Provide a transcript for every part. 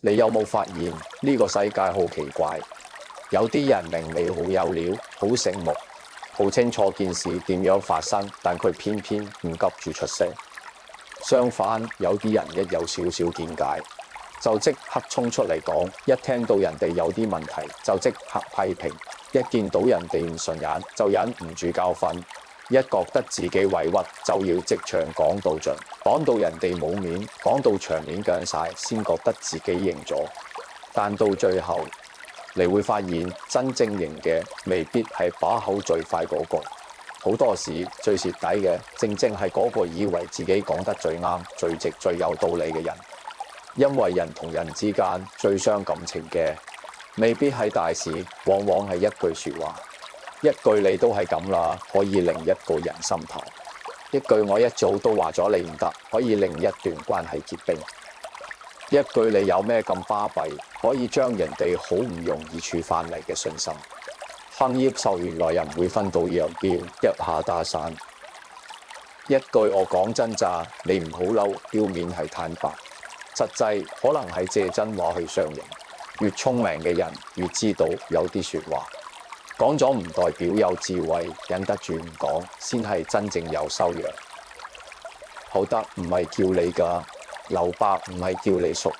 你有冇發現呢個世界好奇怪？有啲人明明好有料、好醒目、好清楚件事點樣發生，但佢偏偏唔急住出聲。相反，有啲人一有少少見解，就即刻衝出嚟講；一聽到人哋有啲問題，就即刻批評；一見到人哋唔順眼，就忍唔住教訓；一覺得自己委屈，就要即場講到盡，講到人哋冇面，講到場面僵晒，先覺得自己贏咗。但到最後，你會發現真正贏嘅未必係把口最快嗰個，好多時最蝕底嘅正正係嗰個以為自己講得最啱、最直、最有道理嘅人。因為人同人之間最傷感情嘅未必係大事，往往係一句說話，一句你都係咁啦，可以令一個人心淡；一句我一早都話咗你唔得，可以令一段關係結冰；一句你有咩咁巴閉，可以將人哋好唔容易處翻嚟嘅信心。行業受原來人會分道揚鑣，一下打散。一句我講真咋，你唔好嬲，表面係坦白，實際可能係借真話去相迎。越聰明嘅人越知道有啲說話講咗唔代表有智慧，忍得住唔講先係真正有修養。厚德唔係叫你㗎，留白唔係叫你熟，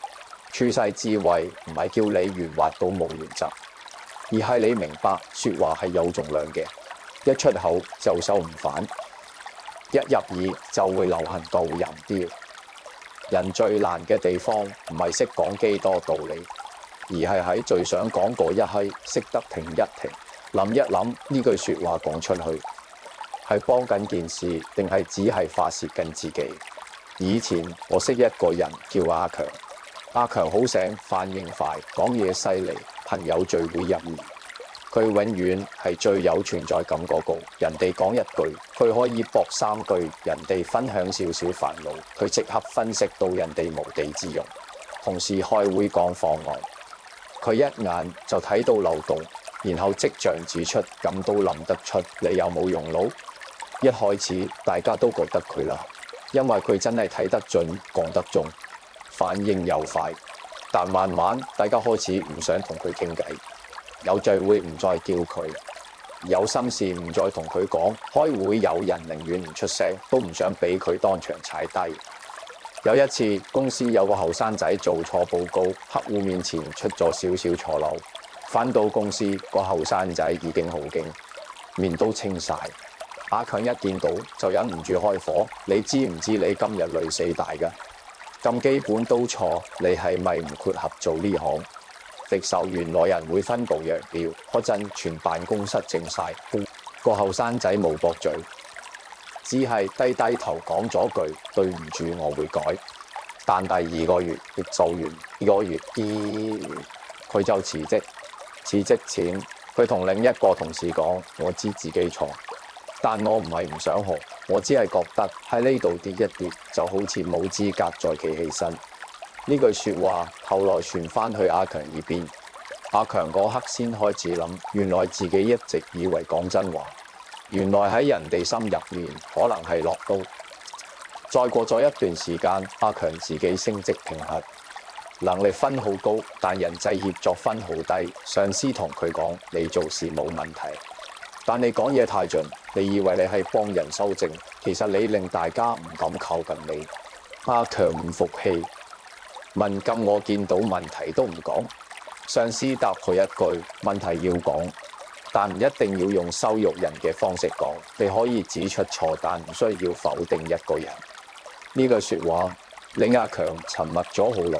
處世智慧唔係叫你圓滑到冇原則，而係你明白說話係有重量嘅，一出口就收唔返，一入耳就會流行到人刁。人最難嘅地方唔係識講幾多道理，而係喺最想講嗰一刻識得停一停，諗一諗呢句說話講出去係幫緊件事定係只係發洩緊自己。以前我識一個人叫阿強，阿強好醒，反應快，講嘢犀利，朋友聚會入面佢永遠係最有存在感嗰個。人哋講一句，佢可以駁三句；人哋分享少少煩惱，佢即刻分析到人哋無地自容。同事開會講方案，佢一眼就睇到漏洞，然後即場指出，咁都諗得出，你有冇用腦？一開始大家都覺得佢啦，因為佢真係睇得準，講得中，反應又快。但慢慢大家開始唔想同佢傾偈，有聚會唔再叫佢，有心事唔再同佢講，開會有人寧願唔出聲，都唔想俾佢當場踩低。有一次公司有個後生仔做錯報告，客戶面前出咗少少錯漏，返到公司個後生仔已經好驚，面都青晒。阿強一見到就忍唔住開火，你知唔知你今日累死大㗎？咁基本都錯，你係咪唔適合做呢行？直受原來人會分道揚鑣，嗰陣全辦公室靜晒，個後生仔冇駁嘴，只係低低頭講咗句對唔住，我會改。但第2個月亦做完2個月佢就辭職。辭職前佢同另一個同事講，我知自己錯，但我唔係唔想學，我只係覺得喺呢度跌一跌就好似冇資格再企起身。呢句說話後來傳返去阿強耳邊，阿強嗰刻先開始諗，原來自己一直以為講真話，原來喺人哋心入面可能係落刀。再過咗一段時間，阿強自己升職評核，能力分好高，但人際協作分好低。上司同佢講，你做事冇問題，但你講嘢太盡，你以為你係幫人修正，其實你令大家唔敢靠近你。阿強唔服氣，問咁我見到問題都唔講。上司答佢一句，問題要講，但唔一定要用羞辱人嘅方式講，你可以指出錯，但唔需要否定一個人。呢句說話令阿強沉默咗好耐，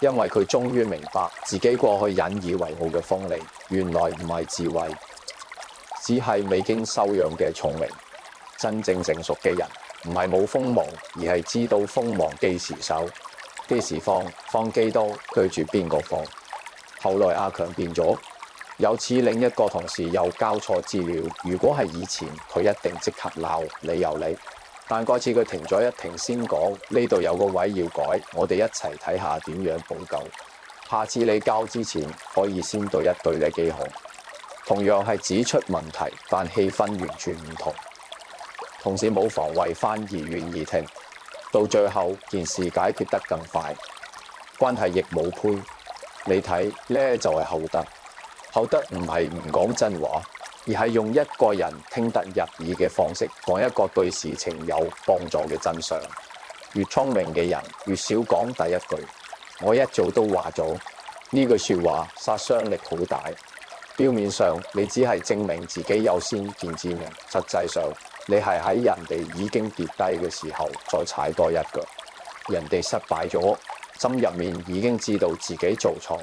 因為佢終於明白自己過去引以為傲嘅鋒利，原來唔係智慧，只係未經修養嘅聰明。真正成熟嘅人唔係冇鋒芒，而係知道鋒芒幾時收，幾時放幾多，對住邊個放。後來阿強變咗，有次另一個同事又交錯資料，如果係以前佢一定即刻鬧你又你，但嗰次佢停咗一停先講，呢度有個位要改，我哋一齊睇下點樣補救。下次你交之前可以先對一對你幾好。同樣係指出問題，但氣氛完全唔同。同事冇防衛，反而願意聽，到最後件事解決得更快。關係亦冇配。你睇呢就係厚德。厚德唔係唔講真話，而係用一個人聽得入耳嘅方式講一個對事情有幫助嘅真相。越聰明嘅人越少講第一句。我一早都話咗，呢句說話殺傷力好大。表面上你只係證明自己有先見之明，實際上你係喺人哋已經跌低嘅時候再踩多一腳。人哋失敗咗，心入面已經知道自己做錯。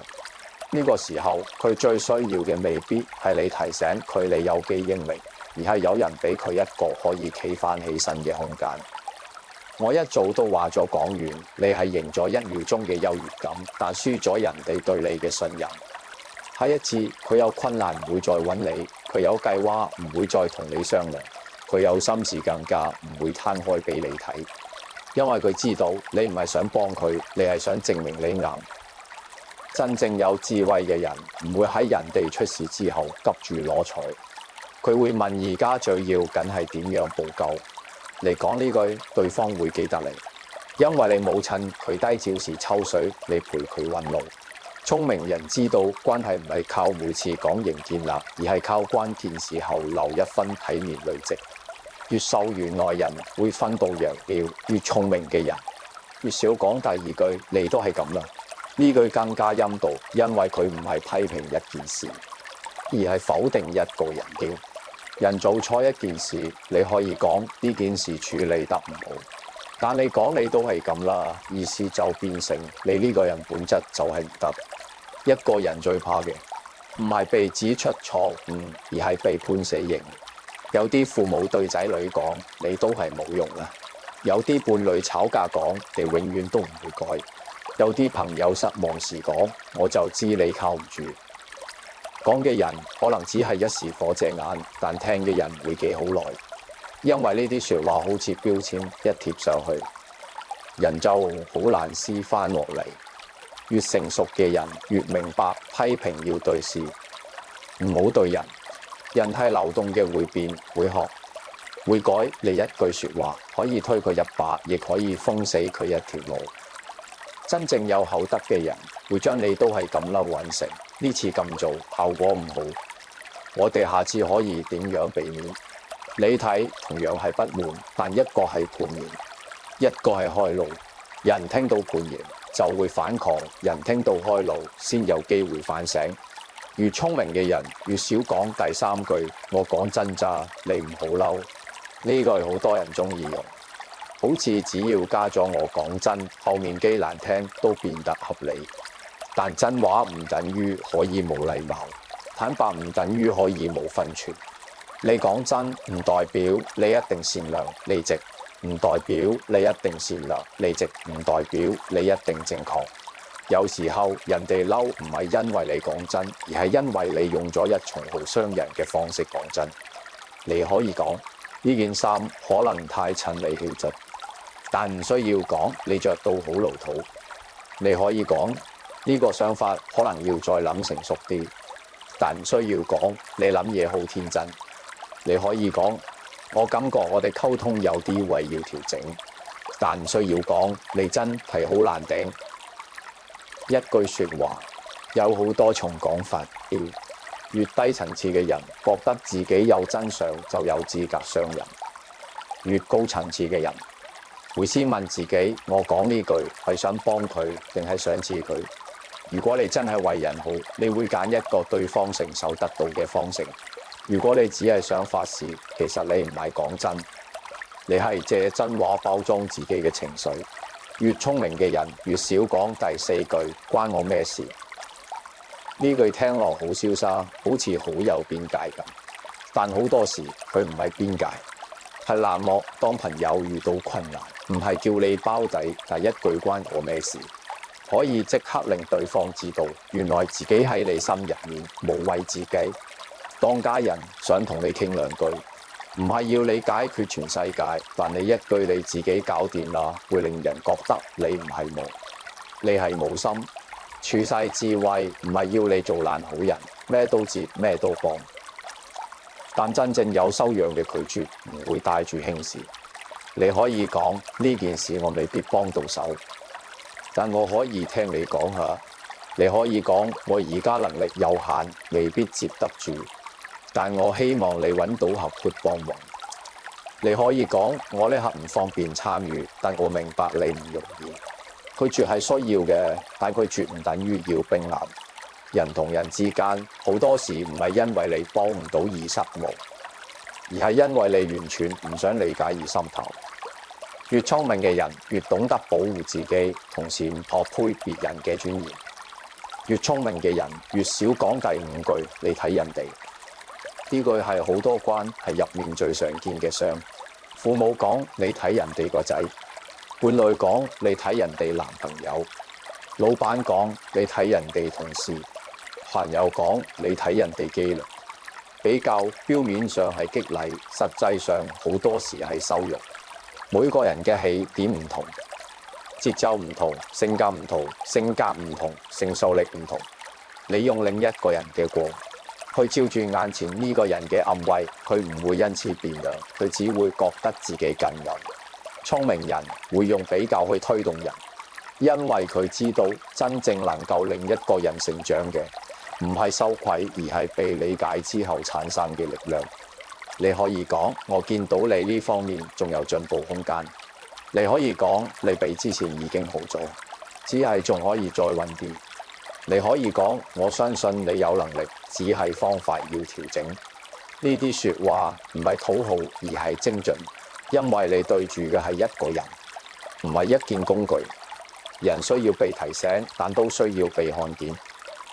呢個時候佢最需要嘅未必係你提醒佢你有幾英明，而係有人俾佢一個可以企返起身嘅空間。我一早都話咗，講完你係贏咗1秒鐘嘅優越感，但輸咗人哋對你嘅信任。下一次佢有困難唔會再揾你，佢有計劃唔會再同你商量，佢有心事更加唔會攤開俾你睇，因為佢知道你唔係想幫佢，你係想證明你啱。真正有智慧嘅人唔會喺人哋出事之後急住攞彩，佢會問而家最要緊係點樣補救。你講呢句，對方會記得你，因為你冇趁佢低潮時抽水，你陪佢揾路。聰明人知道關係唔係靠每次講贏建立，而係靠關鍵時候留一分體面累積。越受原來人會分道揚鑣，越聰明嘅人越少講第二句，你都係咁啦。呢句更加陰道，因為佢唔係批評一件事，而係否定一個人嘅。人做錯一件事，你可以講呢件事處理得唔好，但你講你都係咁啦，意思就變成你呢個人本質就係唔得。一個人最怕嘅唔係被指出錯誤，而係被判死刑。有啲父母對仔女講，你都係冇用啦；有啲伴侶吵架講，你永遠都唔會改；有啲朋友失望時講，我就知你靠唔住。講嘅人可能只係一時火隻眼，但聽嘅人會記好耐，因為呢啲說話好似標籤一貼上去，人就好難撕翻落嚟。越成熟嘅人越明白批評要對事，唔好對人。人係流動嘅，會變會學會改。你一句說話可以推佢一把，亦可以封死佢一條路。真正有厚德嘅人會將你都係咁啦搵成，呢次咁做效果唔好，我哋下次可以點樣避免？你睇同樣係不滿，但一個係盤言，一個係開路。人聽到盤言就會反抗，人聽到開路先有機會反省。越聰明嘅人越少講第三句，我講真咋，你唔好嬲。呢句好多人中意用，好似只要加咗我講真，後面幾難聽都變得合理。但真話唔等於可以冇禮貌，坦白唔等於可以冇分寸。你講真唔代表你一定善良理直，唔代表你一定善良理直，唔代表你一定正確。有時候人哋嬲唔係因為你講真，而係因為你用咗一重好傷人嘅方式講真。你可以講呢件衫可能太襯你氣質，但唔需要講你着到好老土。你可以講呢個想法可能要再諗成熟啲，但唔需要講你諗嘢好天真。你可以講我感覺我哋溝通有啲位要調整，但唔需要講你真係好難頂。一句說話有好多重講法，越低層次嘅人覺得自己有真相就有資格傷人，越高層次嘅人會先問自己，我講呢句係想幫佢定係想刺佢？如果你真係為人好，你會揀一個對方承受得到嘅方式。如果你只係想發洩，其實你唔係講真，你係借真話包裝自己嘅情緒。越聰明嘅人越少講第四句關我咩事。呢句聽落好瀟灑，好似好有邊界咁，但好多時佢唔係邊界，係冷漠。當朋友遇到困難，唔係叫你包底，但一句關我咩事，可以即刻令對方知道原來自己喺你心入面無畏自己。當家人想同你傾兩句，唔係要你解決全世界，但你一句你自己搞掂啦，會令人覺得你唔係無，你係無心。處世智慧唔係要你做爛好人，咩都接咩都幫，但真正有修養嘅拒絕唔會帶住輕視。你可以講呢件事我未必幫到手，但我可以聽你講下。你可以講我而家能力有限，未必接得住，但我希望你揾到合適幫忙。你可以講我呢刻唔方便參與，但我明白你唔容易。佢絕係需要嘅，但佢絕唔等於要冰冷。人同人之間好多時唔係因為你幫唔到而失望，而係因為你完全唔想理解而心頭。越聰明嘅人越懂得保護自己，同時唔破壞別人嘅尊嚴。越聰明嘅人越少講第五句你睇人哋。呢句係好多關係入面最常見嘅傷。父母講你睇人哋個仔，伴侶講你睇人哋男朋友，老闆講你睇人哋同事，朋友講你睇人哋機率。比較表面上係激勵，實際上好多時係羞辱。每個人嘅起點唔同，節奏唔同，性格唔同，承受力唔同。你用另一個人嘅過去照住眼前呢個人嘅暗位，佢唔會因此變樣，佢只會覺得自己更有。聰明人會用比較去推動人，因為佢知道真正能夠令一個人成長嘅唔係羞愧，而係被理解之後產生嘅力量。你可以講我見到你呢方面仲有進步空間。你可以講你比之前已經好咗，只係仲可以再穩啲。你可以講我相信你有能力，只係方法要調整。呢啲說話唔係討好，而係精準，因為你對住嘅係一個人，唔係一件工具。人需要被提醒，但都需要被看見。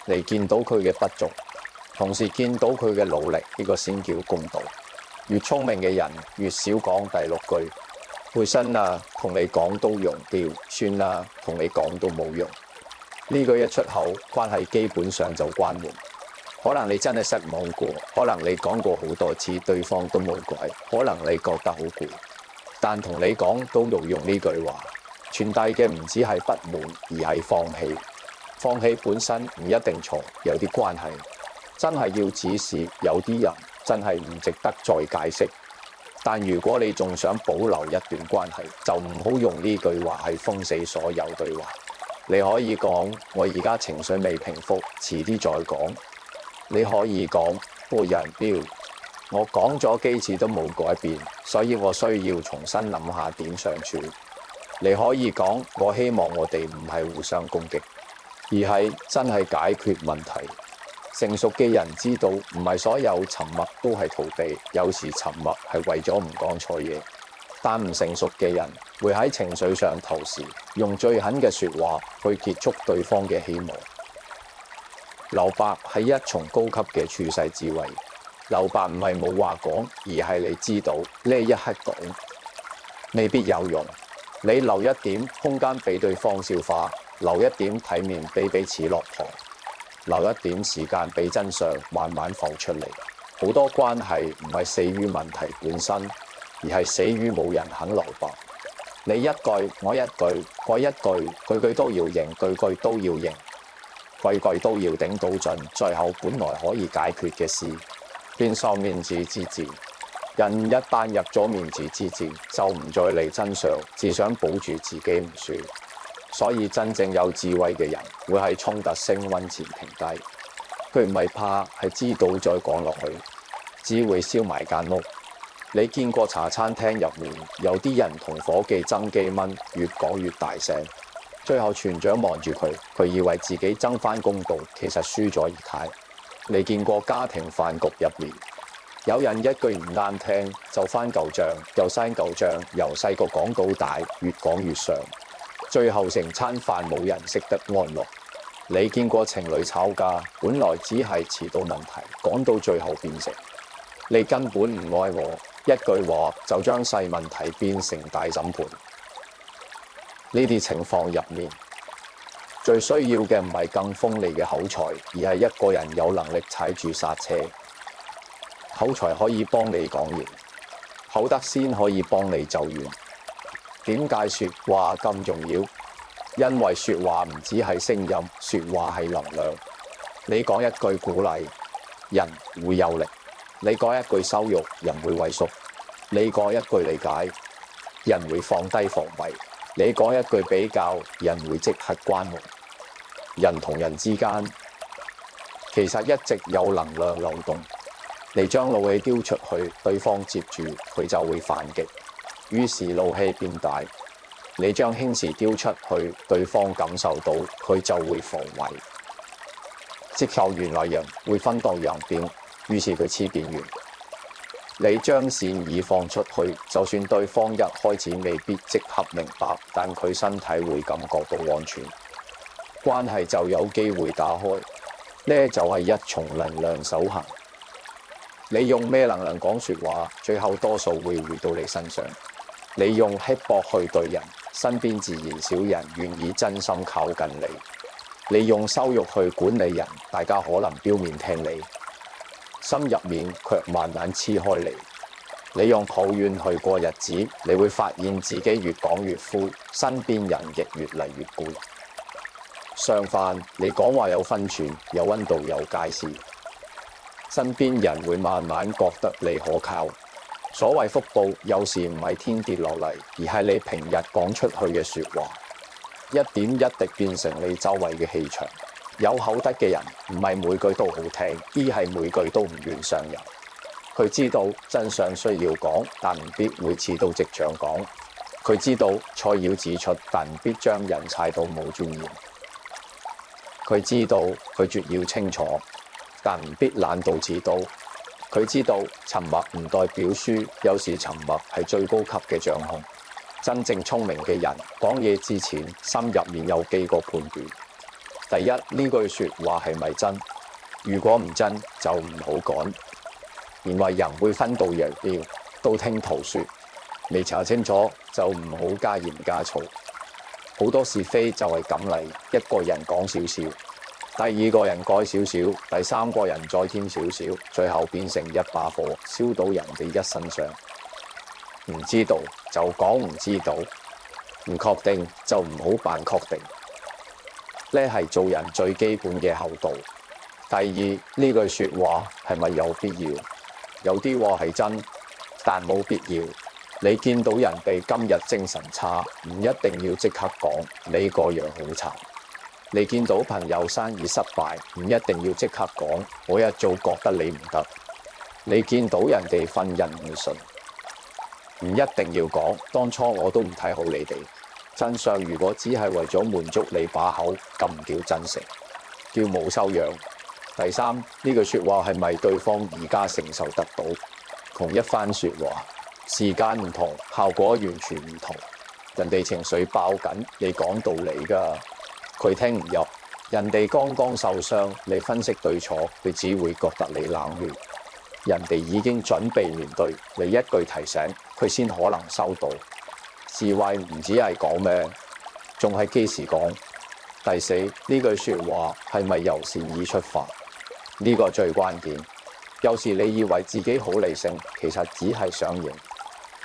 你見到佢嘅不足，同時見到佢嘅努力，呢個先叫公道。越聰明嘅人越少講第六句，會身啊，同你講都用掉，算啦，同你講都冇用。呢句一出口，關係基本上就關門。可能你真係失望過，可能你講過好多次，對方都冇改，可能你覺得好攰，但同你講都冇用。呢句話傳遞嘅唔止係不滿，而係放棄。放棄本身唔一定錯，有啲關係真係要指示，有啲人真係唔值得再解釋。但如果你仲想保留一段關係，就唔好用呢句話去封死所有對話。你可以講我而家情緒未平復，遲啲再講。你可以講個人標，我講咗幾次都冇改變，所以我需要重新諗下點相處。你可以講我希望我哋唔係互相攻擊，而係真係解決問題。成熟嘅人知道唔係所有沉默都係逃避，有時沉默係為咗唔講錯嘢。但唔成熟嘅人會喺情緒上投時，用最狠嘅說話去結束對方嘅希望。留白係一重高級嘅處世智慧。留白唔係冇話講，而係你知道呢一刻講未必有用。你留一點空間俾對方消化，留一點體面俾彼此落堂，留一點時間俾真相慢慢浮出嚟。好多關係唔係死於問題本身，而係死於冇人肯留白。你一句我一句，嗰一句句句都要認，句句都要認，句句都要頂到盡，最後本來可以解決嘅事變成面子之戰。人一旦入咗面子之戰，就唔再理真相，只想保住自己唔輸。所以真正有智慧嘅人會喺衝突升溫前停低，佢唔係怕，係知道再講落去只會燒埋間屋。你見過茶餐廳入面有啲人同夥計爭幾蚊，越講越大聲，最後全長望住佢，佢以為自己爭返公道，其實輸咗而太。你見過家庭飯局入面有人一句唔啱聽就翻舊帳，又刪舊帳，由細個講到大，越講越上，最後成餐飯冇人食得安樂。你見過情侶吵架，本來只係遲到問題，講到最後變成你根本唔愛我，一句話就將細問題變成大審判。呢啲情況入面，最需要嘅唔係更鋒利嘅口才，而係一個人有能力踩住剎車。口才可以幫你講完，口德先可以幫你走遠。點解說話咁重要？因為說話唔只係聲音，說話係能量。你講一句鼓勵，人會有力；你講一句羞辱，人會畏縮；你講一句理解，人會放低防備。你講一句比較，人會即刻關門。人同人之間其實一直有能量流動。你將怒氣丟出去，對方接住佢就會反擊，於是怒氣變大。你將輕視丟出去，對方感受到佢就會防衛。接受原來人會分道揚鑣，於是佢黐邊緣。你將善意放出去，就算對方一開始未必即刻明白，但佢身體會感覺到安全，關係就有機會打開。呢就係一重能量守恆。你用咩能量講說話，最後多數會回到你身上。你用刻薄去對人，身邊自然少人願意真心靠近你。你用羞辱去管理人，大家可能表面聽你，心入面卻慢慢黐開你。你用抱怨去過日子，你會發現自己越講越灰，身邊人亦越嚟越攰。相反，你講話有分寸、有溫度、有界線，身邊人會慢慢覺得你可靠。所謂福報，有時唔係天跌落嚟，而係你平日講出去嘅說話，一點一滴變成你周圍嘅氣場。有口德嘅人唔係每句都好聽，而係每句都唔願傷人。佢知道真相需要講，但唔必會刺刀直腸講。佢知道錯要指出，但唔必將人踩到冇尊嚴。佢知道拒絕要清楚，但唔必懶到似刀。佢知道沉默唔代表輸，有時沉默係最高級嘅掌控。真正聰明嘅人講嘢之前，心入面有幾個判斷。第一，呢句說話係咪真？如果唔真，就唔好講。因為人會分道揚鑣，道聽途說，未查清楚就唔好加鹽加醋。好多是非就係咁嚟，一個人講少少，第二個人改少少，第三個人再添少少，最後變成一把火，燒到人哋一身傷。唔知道就講唔知道，唔確定就唔好扮確定。呢係做人最基本嘅厚道。第二，呢句說話係咪有必要？有啲話係真，但冇必要。你見到人哋今日精神差，唔一定要即刻講你個樣好慘。你見到朋友生意失敗，唔一定要即刻講我一早覺得你唔得。你見到人哋婚姻唔順，唔一定要講當初我都唔睇好你哋。真相如果只係為咗滿足你把口，咁唔叫真誠，叫冇修養。第三，呢句說話係咪對方而家承受得到？同一番說話，時間唔同，效果完全唔同。人哋情緒爆緊，你講道理㗎，佢聽唔入。人哋剛剛受傷，你分析對錯，佢只會覺得你冷血。人哋已經準備面對，你一句提醒，佢先可能收到。智慧唔止係講咩，仲係幾時講。第四，呢句說話係咪由善意出發？呢個最關鍵。有時你以為自己好理性，其實只係想贏。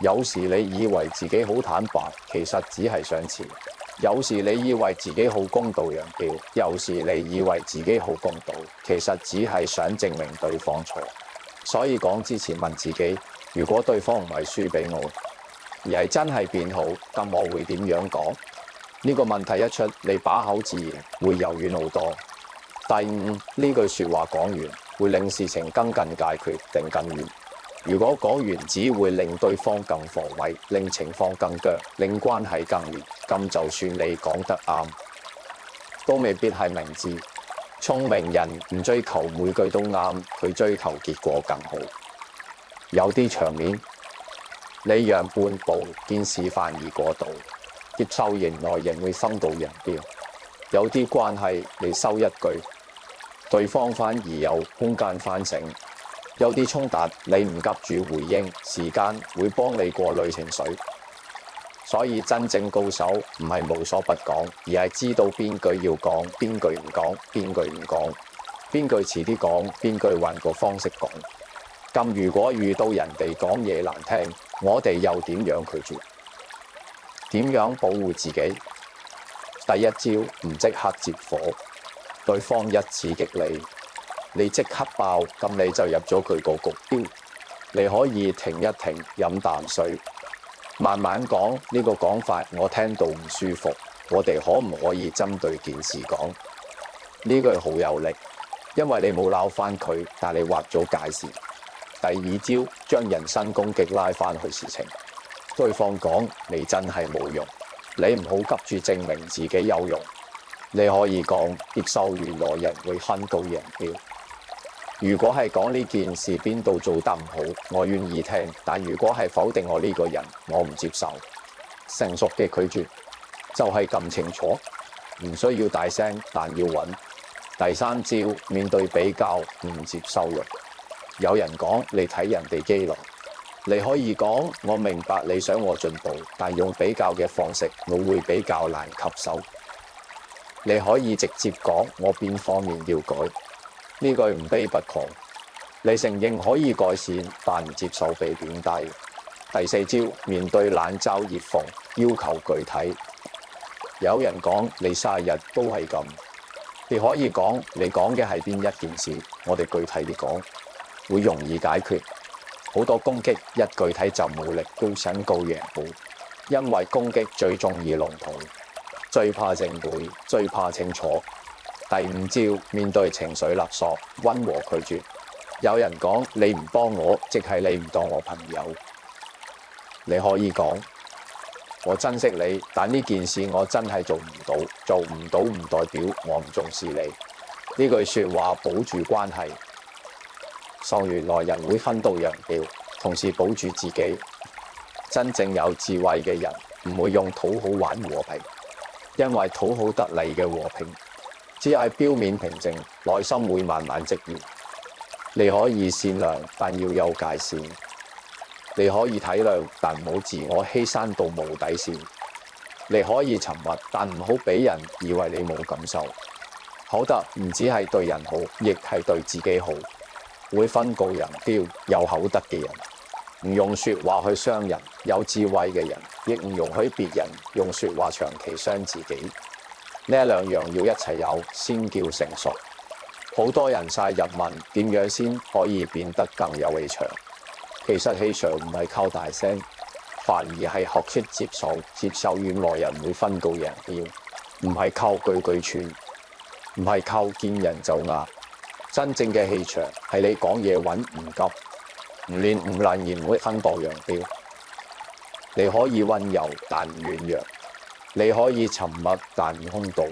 有時你以為自己好坦白，其實只係想錢。有時你以為自己好公道揚鑣，有時你以為自己好公道，其實只係想證明對方錯。所以講之前問自己，如果對方唔係輸俾我，而係真係變好，咁我會點樣講？呢個問題一出，你把口自然會柔軟好多。第五，呢句說話講完，會令事情更近解決定更遠。如果講完只會令對方更防衛，令情況更僵，令關係更亂，咁就算你講得啱，都未必係明智。聰明人唔追求每句都啱，佢追求結果更好。有啲場面，你讓半步，件事反而過度，接受迎來人會分道揚鑣。有啲關係，你收一句，對方反而有空間反省。有啲衝突，你唔急住回應，時間會幫你過濾情緒。所以真正高手唔係無所不講，而係知道邊句要講，邊句唔講，邊句唔講，邊句遲啲講，邊句換個方式講。咁如果遇到人哋講嘢難聽，我哋又點樣拒絕？點樣保護自己？第一招唔即刻接火，對方一刺激你即刻爆，咁你就入咗佢個局標。你可以停一停，飲啖水，慢慢講呢個講法，我聽到唔舒服。我哋可唔可以針對件事講？呢句好有力，因為你冇鬧翻佢，但你劃咗界線。第二招，將人身攻擊拉翻去事情。對方講你真係冇用，你唔好急住證明自己有用。你可以講接受原來人會分道揚鑣。如果係講呢件事邊度做得唔好，我願意聽；但如果係否定我呢個人，我唔接受。成熟嘅拒絕就係咁清楚，唔需要大聲，但要穩。第三招，面對比較唔接受辱。有人講你睇人哋機率，你可以講我明白你想我進步，但用比較嘅方式，我會比較難吸收。你可以直接講我邊方面要改，呢句唔卑不亢。你承認可以改善，但唔接受被貶低。第四招，面對冷嘲熱諷，要求具體。有人講你生日都係咁，你可以講你講嘅係邊一件事，我哋具體啲講，會容易解決。好多攻擊一具體就冇力，高薪高贏好，因為攻擊最中意籠統，最怕正背，最怕清楚。第五招，面對情緒勒索，溫和拒絕。有人講你唔幫我，即係你唔當我朋友。你可以講我珍惜你，但呢件事我真係做唔到，做唔到唔代表我唔重視你。呢句說話保住關係，受原來人會分道揚鑣，同時保住自己。真正有智慧嘅人唔會用討好玩和平，因為討好得嚟嘅和平只係表面平靜，內心會慢慢積怨。你可以善良，但要有界線。你可以體諒，但唔好自我犧牲到無底線。你可以沉默，但唔好俾人以為你冇感受。口德唔只係對人好，亦係對自己好。會分高揚鑣，有口德嘅人，唔用說話去傷人；有智慧嘅人，亦唔容許別人用說話長期傷自己。呢兩樣要一齊有，先叫成熟。好多人晒日文，點樣先可以變得更有氣場？其實氣場唔係靠大聲，反而係學識接受原來人會分道揚鑣，唔係靠句句串，唔係靠見人就壓。真正嘅氣場係你講嘢穩唔急，唔亂唔爛而唔會分道揚鑣。你可以溫柔但唔軟弱，你可以沉默但唔空洞，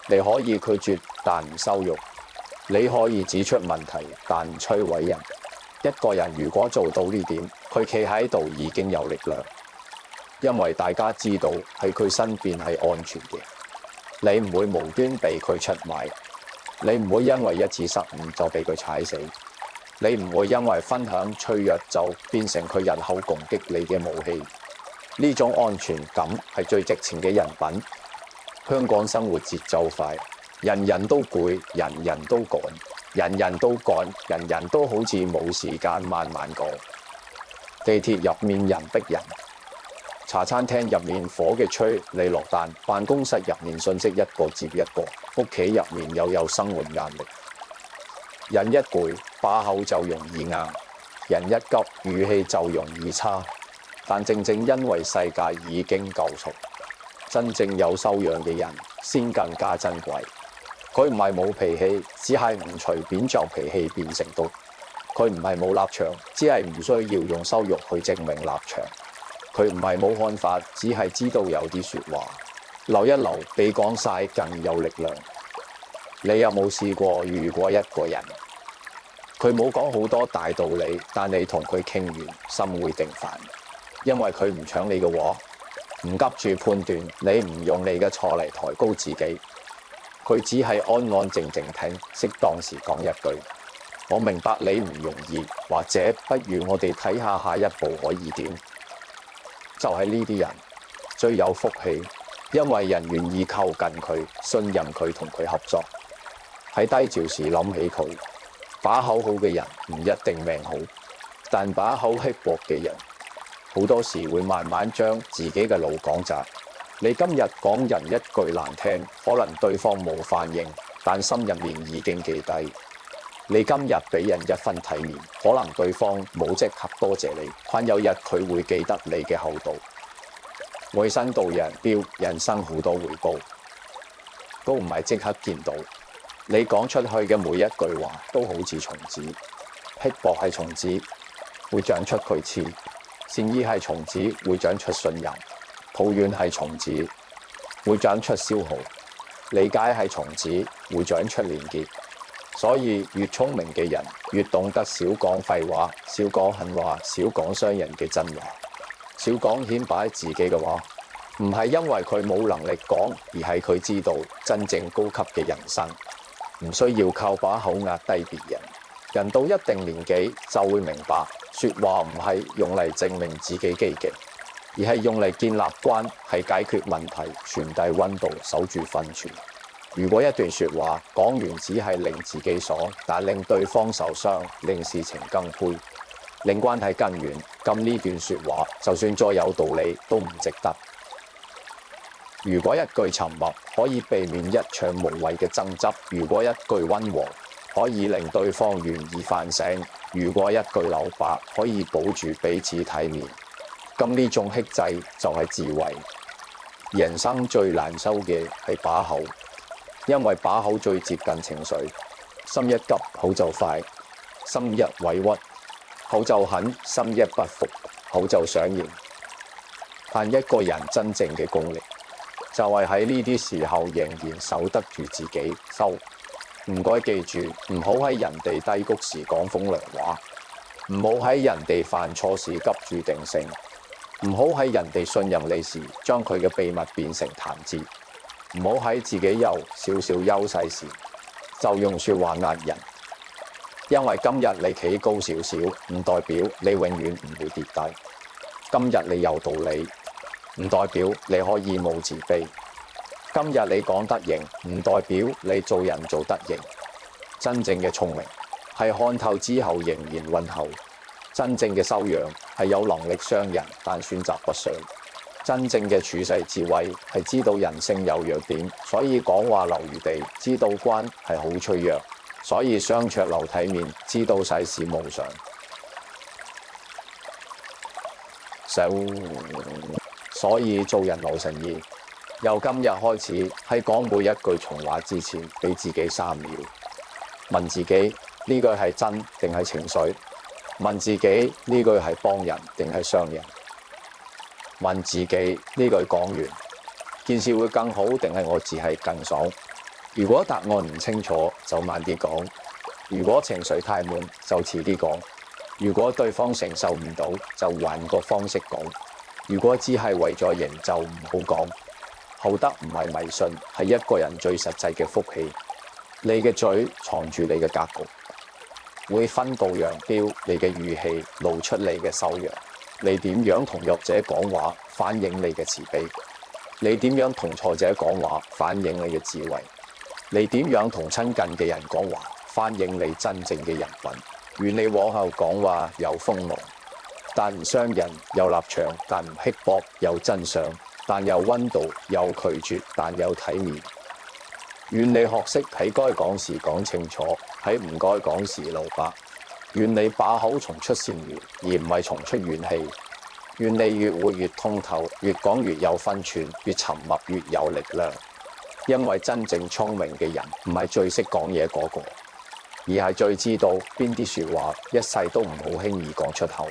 你可以拒絕但唔羞辱，你可以指出問題但唔摧毀人。一個人如果做到呢點，佢企喺度已經有力量，因為大家知道喺佢身邊係安全嘅。你唔會無端被佢出賣，你唔會因為一次失誤就被佢踩死，你唔會因為分享脆弱就變成佢日後攻擊你嘅武器。呢種安全感係最值錢嘅人品。香港生活節奏快，人人都攰，人人都趕。人人都趕，人人都好似冇時間慢慢過。地鐵入面人逼人，茶餐廳入面火嘅催你落單，辦公室入面信息一個接一個，屋企入面又有生活壓力。人一攰，把口就容易硬；人一急，語氣就容易差。但正正因為世界已經夠嘈，真正有修養嘅人先更加珍貴。佢唔係冇脾氣，只係唔隨便就脾氣變成毒。佢唔係冇立場，只係唔需要用羞辱去證明立場。佢唔係冇看法，只係知道有啲說話留一留，比講晒更有力量。你有冇試過遇過一個人，佢冇講好多大道理，但你同佢傾完，心會定煩，因為佢唔搶你嘅話，唔急住判斷，你唔用你嘅錯嚟抬高自己。佢只係安安靜靜聽，適當時講一句：我明白你唔容易，或者不如我哋睇下下一步可以點。就係呢啲人最有福氣，因為人願意靠近佢，信任佢，同佢合作。喺低潮時諗起佢。把口好嘅人唔一定命好，但把口稀薄嘅人好多時會慢慢將自己嘅路講窄。你今日講人一句難聽，可能對方冇反應，但心入面已經記低。你今日俾人一分體面，可能對方冇即刻多謝你，但有日佢會記得你嘅厚道。愛新道人標人生好多回報，都唔係即刻見到。你講出去嘅每一句話都好似蟲子，稀薄係蟲子，會長出巨刺；善意係蟲子，會長出信任；抱怨係蟲子，會長出消耗；理解係蟲子，會長出連結。所以越聰明嘅人，越懂得少講廢話，少講狠話，少講傷人嘅真話，少講顯擺自己嘅話。唔係因為佢冇能力講，而係佢知道真正高級嘅人生唔需要靠把口壓低別人。人到一定年紀就會明白，說話唔係用嚟證明自己機警，而係用嚟建立關係、解決問題、傳遞溫度、守住分寸。如果一段說話講完只係令自己爽，但令對方受傷，令事情更灰，令關係更遠，咁呢段說話就算再有道理都唔值得。如果一句沉默可以避免一場無謂嘅爭執，如果一句溫和可以令對方願意反省，如果一句留白可以保住彼此體面，咁呢種克制就係智慧。人生最難收嘅係把口，因為把口最接近情緒。心一急口就快，心一委屈口就狠，心一不服口就上癮。但一個人真正嘅功力，就係喺呢啲時候仍然守得住自己。唔該記住，唔好喺人哋低谷時講風涼話，唔好喺人哋犯錯時急住定性，唔好喺人哋信任你時將佢嘅秘密變成談資，唔好喺自己有少少優勢時就用說話壓人。因為今日你企高少少，唔代表你永遠唔會跌低。今日你有道理，唔代表你可以冇自卑。今日你講得型，唔代表你做人做得型。真正嘅聰明係看透之後仍然溫厚，真正嘅修養係有能力傷人但選擇不傷。真正嘅處世智慧係知道人性有弱點，所以講話留餘地；知道關係好脆弱，所以相處留體面；知道世事無常，所以做人留誠意。由今日開始，喺講每一句重話之前，俾自己3秒，問自己呢句係真定係情緒？問自己呢句係幫人定係傷人？問自己呢句講完，件事會更好定係我只係更爽？如果答案唔清楚，就慢啲講；如果情緒太滿，就遲啲講；如果對方承受唔到，就換個方式講；如果只係為咗贏，就唔好講。厚德唔係迷信，係一個人最實際嘅福氣。你嘅嘴藏住你嘅格局，會分道揚鑣你嘅語氣，露出你嘅修養。你點樣同弱者講話，反映你嘅慈悲；你點樣同挫者講話，反映你嘅智慧；你點樣同親近嘅人講話，反映你真正嘅人品。願你往後講話有鋒芒，但唔傷人；有立場，但唔刻薄；有真相，但有溫度；有拒絕，但有體面。願你學識喺該講時講清楚，喺唔該講時留白。願你把口從出善緣，而唔係從出怨氣。願你越活越通透，越講越有分寸，越沉默越有力量。因為真正聰明嘅人唔係最識講嘢嗰個，而係最知道邊啲說話一世都唔好輕易講出口。